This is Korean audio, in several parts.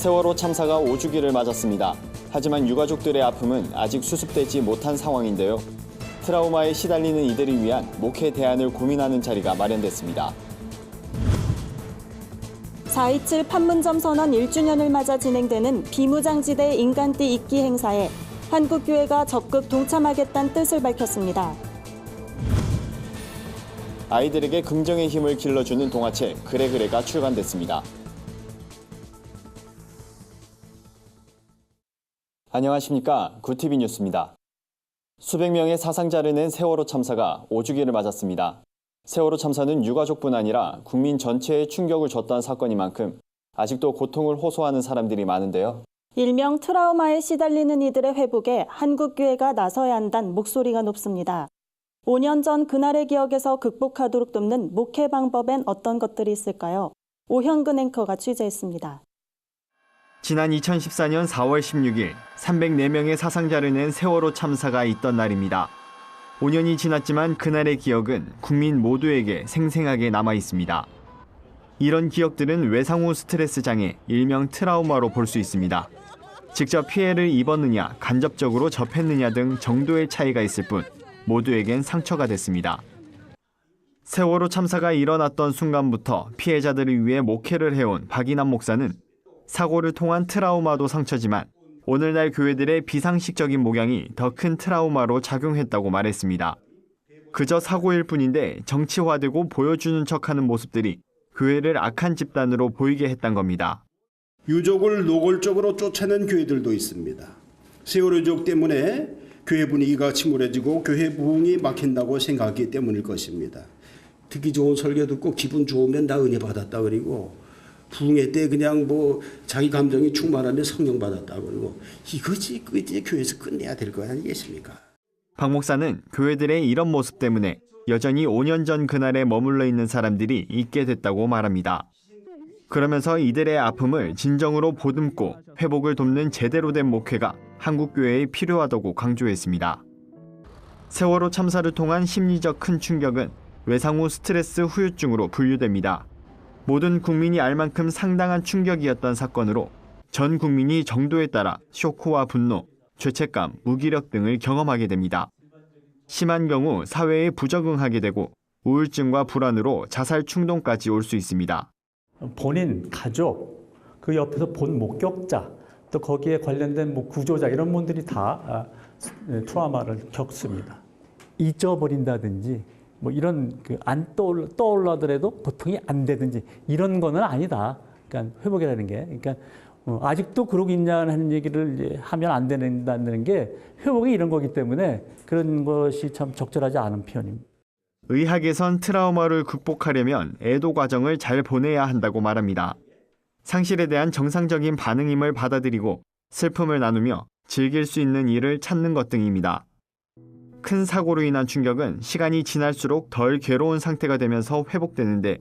세월호 참사가 5주기를 맞았습니다. 하지만 유가족들의 아픔은 아직 수습되지 못한 상황인데요. 트라우마에 시달리는 이들을 위한 목회 대안을 고민하는 자리가 마련됐습니다. 4.27 판문점 선언 1주년을 맞아 진행되는 비무장지대 인간띠 잊기 행사에 한국교회가 적극 동참하겠다는 뜻을 밝혔습니다. 아이들에게 긍정의 힘을 길러주는 동화책 그래그래가 출간됐습니다. 안녕하십니까. 구티비 뉴스입니다. 수백 명의 사상자를 낸 세월호 참사가 5주기를 맞았습니다. 세월호 참사는 유가족뿐 아니라 국민 전체에 충격을 줬던 사건인 만큼 아직도 고통을 호소하는 사람들이 많은데요. 일명 트라우마에 시달리는 이들의 회복에 한국교회가 나서야 한다는 목소리가 높습니다. 5년 전 그날의 기억에서 극복하도록 돕는 목회 방법엔 어떤 것들이 있을까요? 오현근 앵커가 취재했습니다. 지난 2014년 4월 16일 304명의 사상자를 낸 세월호 참사가 있던 날입니다. 5년이 지났지만 그날의 기억은 국민 모두에게 생생하게 남아 있습니다. 이런 기억들은 외상 후 스트레스 장애, 일명 트라우마로 볼 수 있습니다. 직접 피해를 입었느냐, 간접적으로 접했느냐 등 정도의 차이가 있을 뿐 모두에겐 상처가 됐습니다. 세월호 참사가 일어났던 순간부터 피해자들을 위해 목회를 해온 박인환 목사는 사고를 통한 트라우마도 상처지만 오늘날 교회들의 비상식적인 목양이 더 큰 트라우마로 작용했다고 말했습니다. 그저 사고일 뿐인데 정치화되고 보여주는 척하는 모습들이 교회를 악한 집단으로 보이게 했단 겁니다. 유족을 노골적으로 쫓아낸 교회들도 있습니다. 세월호 유족 때문에 교회 분위기가 침울해지고 교회 부흥이 막힌다고 생각하기 때문일 것입니다. 듣기 좋은 설교 듣고 기분 좋으면 나 은혜 받았다 그리고 부흥회 때 그냥 자기 감정이 충만하면 성령 받았다 그러고 이거지 교회에서 끝내야 될 거 아니겠습니까? 박 목사는 교회들의 이런 모습 때문에 여전히 5년 전 그날에 머물러 있는 사람들이 있게 됐다고 말합니다. 그러면서 이들의 아픔을 진정으로 보듬고 회복을 돕는 제대로 된 목회가 한국교회에 필요하다고 강조했습니다. 세월호 참사를 통한 심리적 큰 충격은 외상 후 스트레스 후유증으로 분류됩니다. 모든 국민이 알 만큼 상당한 충격이었던 사건으로 전 국민이 정도에 따라 쇼크와 분노, 죄책감, 무기력 등을 경험하게 됩니다. 심한 경우 사회에 부적응하게 되고 우울증과 불안으로 자살 충동까지 올 수 있습니다. 본인, 가족, 그 옆에서 본 목격자, 또 거기에 관련된 구조자 이런 분들이 다 트라우마를 겪습니다. 잊어버린다든지 이런 안 떠올라더라도 보통이 안 되든지 이런 거는 아니다. 그러니까 회복이라는 게, 그러니까 아직도 그러고 있냐는 얘기를 이제 하면 안 된다는 게 회복이 이런 거기 때문에 그런 것이 참 적절하지 않은 표현입니다. 의학에선 트라우마를 극복하려면 애도 과정을 잘 보내야 한다고 말합니다. 상실에 대한 정상적인 반응임을 받아들이고 슬픔을 나누며 즐길 수 있는 일을 찾는 것 등입니다. 큰 사고로 인한 충격은 시간이 지날수록 덜 괴로운 상태가 되면서 회복되는데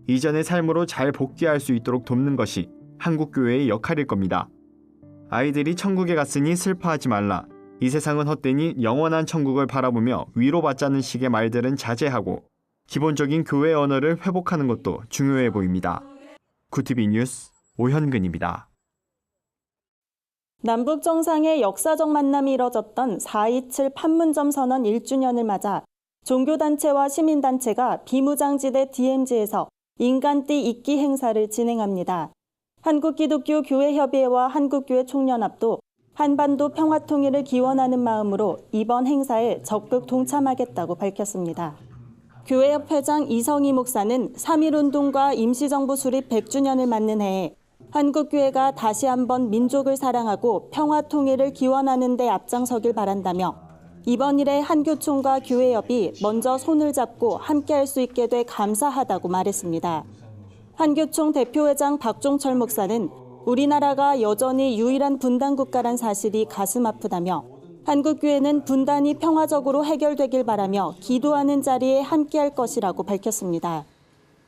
이전의 삶으로 잘 복귀할 수 있도록 돕는 것이 한국교회의 역할일 겁니다. 아이들이 천국에 갔으니 슬퍼하지 말라. 이 세상은 헛되니 영원한 천국을 바라보며 위로받자는 식의 말들은 자제하고 기본적인 교회 언어를 회복하는 것도 중요해 보입니다. 구티비 뉴스 오현근입니다. 남북 정상의 역사적 만남이 이뤄졌던 4.27 판문점 선언 1주년을 맞아 종교단체와 시민단체가 비무장지대 DMZ에서 인간띠 잊기 행사를 진행합니다. 한국기독교교회협의회와 한국교회 총연합도 한반도 평화통일을 기원하는 마음으로 이번 행사에 적극 동참하겠다고 밝혔습니다. 교회협 회장 이성희 목사는 3.1운동과 임시정부 수립 100주년을 맞는 해에 한국교회가 다시 한번 민족을 사랑하고 평화통일을 기원하는 데 앞장서길 바란다며 이번 일에 한교총과 교회협이 먼저 손을 잡고 함께할 수 있게 돼 감사하다고 말했습니다. 한교총 대표회장 박종철 목사는 우리나라가 여전히 유일한 분단국가란 사실이 가슴 아프다며 한국교회는 분단이 평화적으로 해결되길 바라며 기도하는 자리에 함께할 것이라고 밝혔습니다.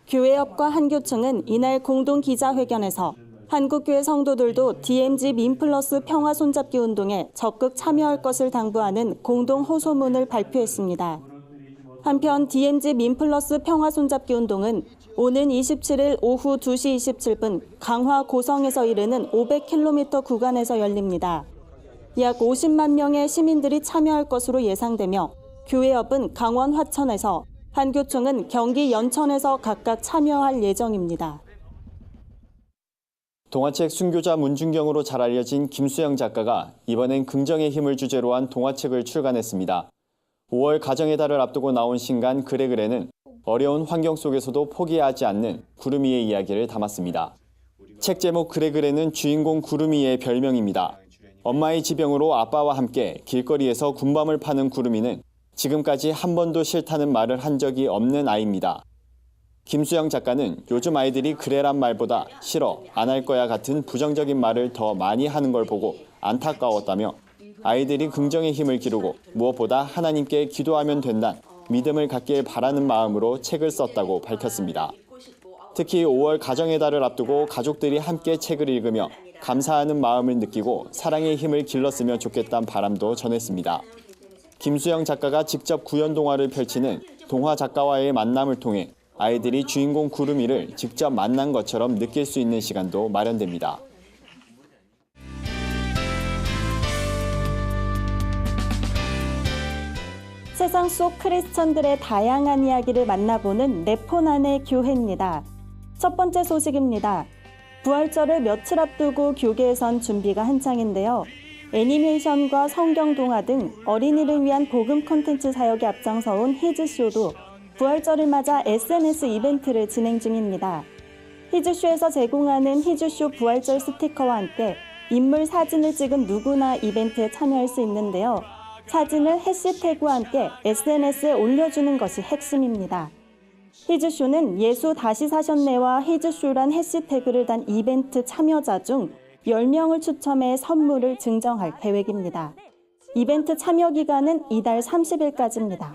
교회협과 한교총은 이날 공동 기자회견에서 한국교회 성도들도 DMZ 민플러스 평화 손잡기 운동에 적극 참여할 것을 당부하는 공동 호소문을 발표했습니다. 한편 DMZ 민플러스 평화 손잡기 운동은 오는 27일 오후 2시 27분 강화 고성에서 이르는 500km 구간에서 열립니다. 약 50만 명의 시민들이 참여할 것으로 예상되며 교회협은 강원 화천에서, 한교총은 경기 연천에서 각각 참여할 예정입니다. 동화책 순교자 문중경으로 잘 알려진 김수영 작가가 이번엔 긍정의 힘을 주제로 한 동화책을 출간했습니다. 5월 가정의 달을 앞두고 나온 신간 그래그래는 어려운 환경 속에서도 포기하지 않는 구름이의 이야기를 담았습니다. 책 제목 그래그래는 주인공 구름이의 별명입니다. 엄마의 지병으로 아빠와 함께 길거리에서 군밤을 파는 구름이는 지금까지 한 번도 싫다는 말을 한 적이 없는 아이입니다. 김수영 작가는 요즘 아이들이 그래란 말보다 싫어, 안 할 거야 같은 부정적인 말을 더 많이 하는 걸 보고 안타까웠다며 아이들이 긍정의 힘을 기르고 무엇보다 하나님께 기도하면 된다는 믿음을 갖길 바라는 마음으로 책을 썼다고 밝혔습니다. 특히 5월 가정의 달을 앞두고 가족들이 함께 책을 읽으며 감사하는 마음을 느끼고 사랑의 힘을 길렀으면 좋겠다는 바람도 전했습니다. 김수영 작가가 직접 구연 동화를 펼치는 동화 작가와의 만남을 통해 아이들이 주인공 구름이를 직접 만난 것처럼 느낄 수 있는 시간도 마련됩니다. 세상 속 크리스천들의 다양한 이야기를 만나보는 네포난의 교회입니다. 첫 번째 소식입니다. 부활절을 며칠 앞두고 교계에선 준비가 한창인데요. 애니메이션과 성경 동화 등 어린이를 위한 복음 콘텐츠 사역에 앞장서온 히즈쇼도 부활절을 맞아 SNS 이벤트를 진행 중입니다. 히즈쇼에서 제공하는 히즈쇼 부활절 스티커와 함께 인물 사진을 찍은 누구나 이벤트에 참여할 수 있는데요. 사진을 해시태그와 함께 SNS에 올려주는 것이 핵심입니다. 히즈쇼는 예수 다시 사셨네와 히즈쇼란 해시태그를 단 이벤트 참여자 중 10명을 추첨해 선물을 증정할 계획입니다. 이벤트 참여 기간은 이달 30일까지입니다.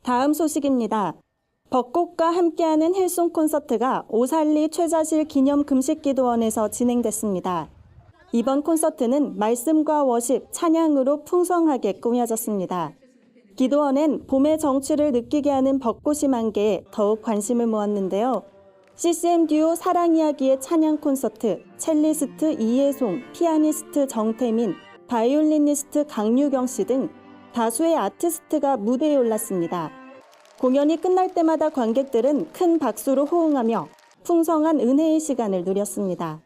다음 소식입니다. 벚꽃과 함께하는 힐송 콘서트가 오살리 최자실 기념 금식기도원에서 진행됐습니다. 이번 콘서트는 말씀과 워십, 찬양으로 풍성하게 꾸며졌습니다. 기도원엔 봄의 정취를 느끼게 하는 벚꽃이 만개에 더욱 관심을 모았는데요. CCM 듀오 사랑 이야기의 찬양 콘서트, 첼리스트 이예송, 피아니스트 정태민, 바이올리니스트 강유경 씨 등 다수의 아티스트가 무대에 올랐습니다. 공연이 끝날 때마다 관객들은 큰 박수로 호응하며 풍성한 은혜의 시간을 누렸습니다.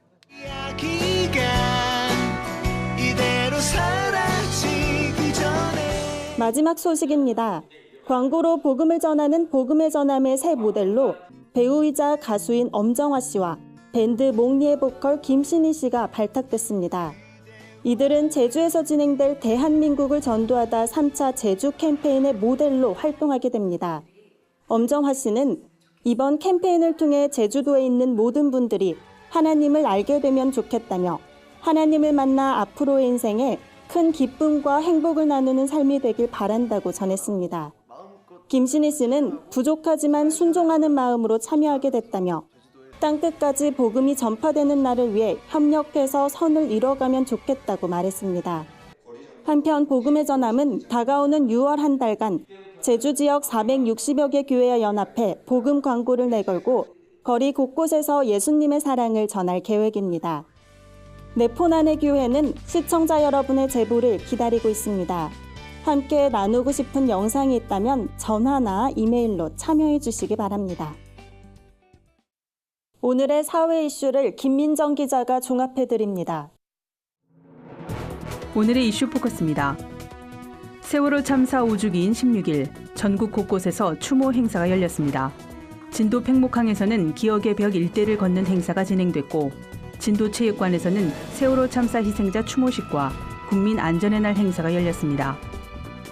마지막 소식입니다. 광고로 복음을 전하는 복음의 전함의 새 모델로 배우이자 가수인 엄정화 씨와 밴드 몽니의 보컬 김신희 씨가 발탁됐습니다. 이들은 제주에서 진행될 대한민국을 전도하다 3차 제주 캠페인의 모델로 활동하게 됩니다. 엄정화 씨는 이번 캠페인을 통해 제주도에 있는 모든 분들이 하나님을 알게 되면 좋겠다며 하나님을 만나 앞으로의 인생에 큰 기쁨과 행복을 나누는 삶이 되길 바란다고 전했습니다. 김신희 씨는 부족하지만 순종하는 마음으로 참여하게 됐다며 땅끝까지 복음이 전파되는 날을 위해 협력해서 선을 이뤄가면 좋겠다고 말했습니다. 한편 복음의 전함은 다가오는 6월 한 달간 제주 지역 460여 개 교회와 연합해 복음 광고를 내걸고 거리 곳곳에서 예수님의 사랑을 전할 계획입니다. 네포난의 교회는 시청자 여러분의 제보를 기다리고 있습니다. 함께 나누고 싶은 영상이 있다면 전화나 이메일로 참여해 주시기 바랍니다. 오늘의 사회 이슈를 김민정 기자가 종합해드립니다. 오늘의 이슈 포커스입니다. 세월호 참사 5주기인 16일 전국 곳곳에서 추모 행사가 열렸습니다. 진도 팽목항에서는 기억의 벽 일대를 걷는 행사가 진행됐고 진도체육관에서는 세월호 참사 희생자 추모식과 국민 안전의 날 행사가 열렸습니다.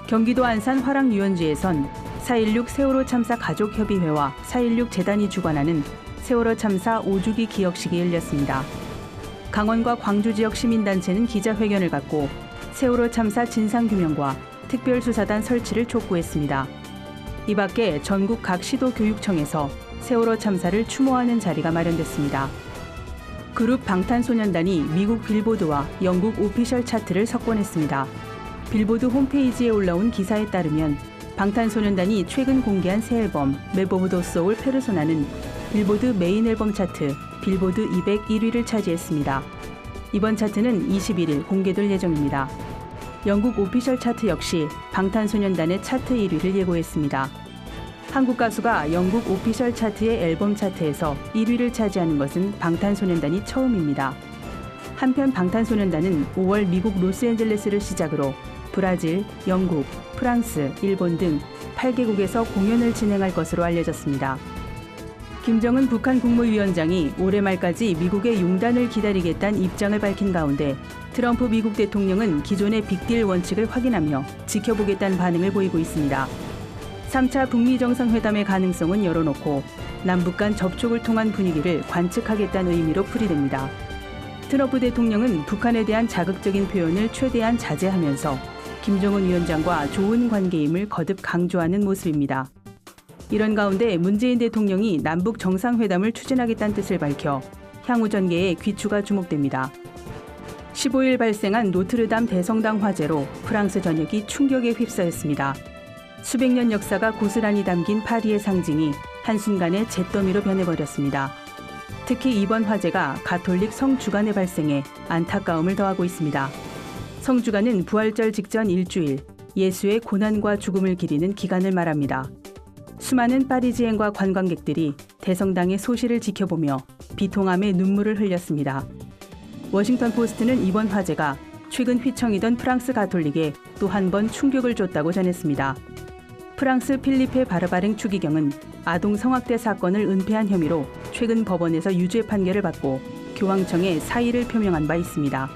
경기도 안산 화랑유원지에선 4.16 세월호 참사 가족협의회와 4.16 재단이 주관하는 세월호 참사 5주기 기억식이 열렸습니다. 강원과 광주 지역 시민단체는 기자회견을 갖고 세월호 참사 진상규명과 특별수사단 설치를 촉구했습니다. 이 밖에 전국 각 시도교육청에서 세월호 참사를 추모하는 자리가 마련됐습니다. 그룹 방탄소년단이 미국 빌보드와 영국 오피셜 차트를 석권했습니다. 빌보드 홈페이지에 올라온 기사에 따르면 방탄소년단이 최근 공개한 새 앨범 맵 오브 더 소울 페르소나는 빌보드 메인 앨범 차트 빌보드 200 1위를 차지했습니다. 이번 차트는 21일 공개될 예정입니다. 영국 오피셜 차트 역시 방탄소년단의 차트 1위를 예고했습니다. 한국 가수가 영국 오피셜 차트의 앨범 차트에서 1위를 차지하는 것은 방탄소년단이 처음입니다. 한편 방탄소년단은 5월 미국 로스앤젤레스를 시작으로 브라질, 영국, 프랑스, 일본 등 8개국에서 공연을 진행할 것으로 알려졌습니다. 김정은 북한 국무위원장이 올해 말까지 미국의 용단을 기다리겠다는 입장을 밝힌 가운데 트럼프 미국 대통령은 기존의 빅딜 원칙을 확인하며 지켜보겠다는 반응을 보이고 있습니다. 3차 북미 정상회담의 가능성은 열어놓고 남북 간 접촉을 통한 분위기를 관측하겠다는 의미로 풀이됩니다. 트럼프 대통령은 북한에 대한 자극적인 표현을 최대한 자제하면서 김정은 위원장과 좋은 관계임을 거듭 강조하는 모습입니다. 이런 가운데 문재인 대통령이 남북 정상회담을 추진하겠다는 뜻을 밝혀 향후 전개에 귀추가 주목됩니다. 15일 발생한 노트르담 대성당 화재로 프랑스 전역이 충격에 휩싸였습니다. 수백 년 역사가 고스란히 담긴 파리의 상징이 한순간에 잿더미로 변해버렸습니다. 특히 이번 화재가 가톨릭 성주간에 발생해 안타까움을 더하고 있습니다. 성주간은 부활절 직전 일주일 예수의 고난과 죽음을 기리는 기간을 말합니다. 수많은 파리지앵과 관광객들이 대성당의 소실을 지켜보며 비통함에 눈물을 흘렸습니다. 워싱턴 포스트는 이번 화재가 최근 휘청이던 프랑스 가톨릭에 또 한 번 충격을 줬다고 전했습니다. 프랑스 필리페 바르바랭 추기경은 아동 성학대 사건을 은폐한 혐의로 최근 법원에서 유죄 판결을 받고 교황청에 사의를 표명한 바 있습니다.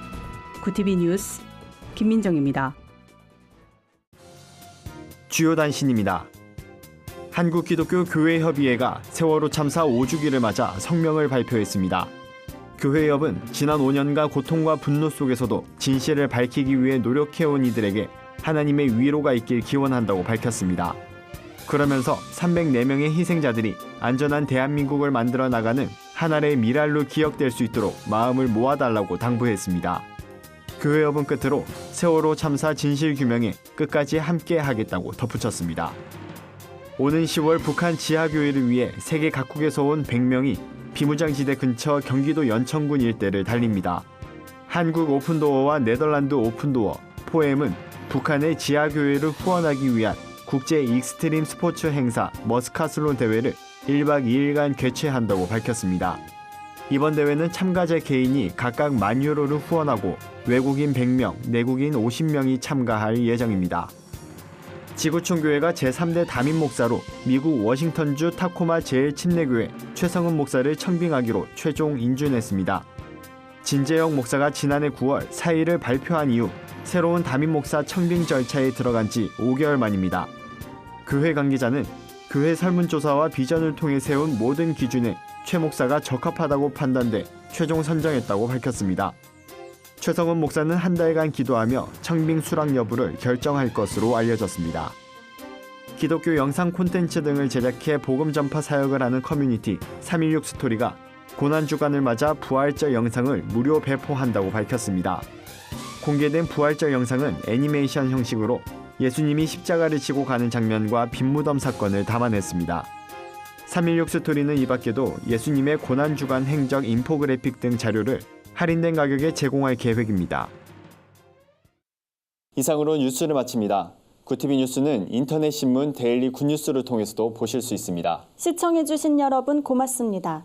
구티비 뉴스 김민정입니다. 주요 단신입니다. 한국기독교교회협의회가 세월호 참사 5주기를 맞아 성명을 발표했습니다. 교회협은 지난 5년간 고통과 분노 속에서도 진실을 밝히기 위해 노력해온 이들에게 하나님의 위로가 있길 기원한다고 밝혔습니다. 그러면서 304명의 희생자들이 안전한 대한민국을 만들어 나가는 하나의 미랄로 기억될 수 있도록 마음을 모아달라고 당부했습니다. 교회협은 끝으로 세월호 참사 진실 규명에 끝까지 함께 하겠다고 덧붙였습니다. 오는 10월 북한 지하교회를 위해 세계 각국에서 온 100명이 비무장지대 근처 경기도 연천군 일대를 달립니다. 한국 오픈도어와 네덜란드 오픈도어, 포엠은 북한의 지하교회를 후원하기 위한 국제 익스트림 스포츠 행사 머스카슬론 대회를 1박 2일간 개최한다고 밝혔습니다. 이번 대회는 참가자 개인이 각각 10,000유로를 후원하고 외국인 100명, 내국인 50명이 참가할 예정입니다. 지구촌교회가 제3대 담임 목사로 미국 워싱턴주 타코마 제일침례교회 최성은 목사를 청빙하기로 최종 인준했습니다. 진재영 목사가 지난해 9월 사의를 발표한 이후 새로운 담임 목사 청빙 절차에 들어간 지 5개월 만입니다. 교회 관계자는 교회 설문조사와 비전을 통해 세운 모든 기준에 최 목사가 적합하다고 판단돼 최종 선정했다고 밝혔습니다. 최성은 목사는 한 달간 기도하며 청빙 수락 여부를 결정할 것으로 알려졌습니다. 기독교 영상 콘텐츠 등을 제작해 복음 전파 사역을 하는 커뮤니티 316 스토리가 고난주간을 맞아 부활절 영상을 무료 배포한다고 밝혔습니다. 공개된 부활절 영상은 애니메이션 형식으로 예수님이 십자가를 지고 가는 장면과 빈무덤 사건을 담아냈습니다. 316 스토리는 이 밖에도 예수님의 고난주간 행적 인포그래픽 등 자료를 할인된 가격에 제공할 계획입니다. 이상으로 뉴스를 마칩니다. 구티비 뉴스는 인터넷 신문 데일리 굿뉴스를 통해서도 보실 수 있습니다. 시청해주신 여러분 고맙습니다.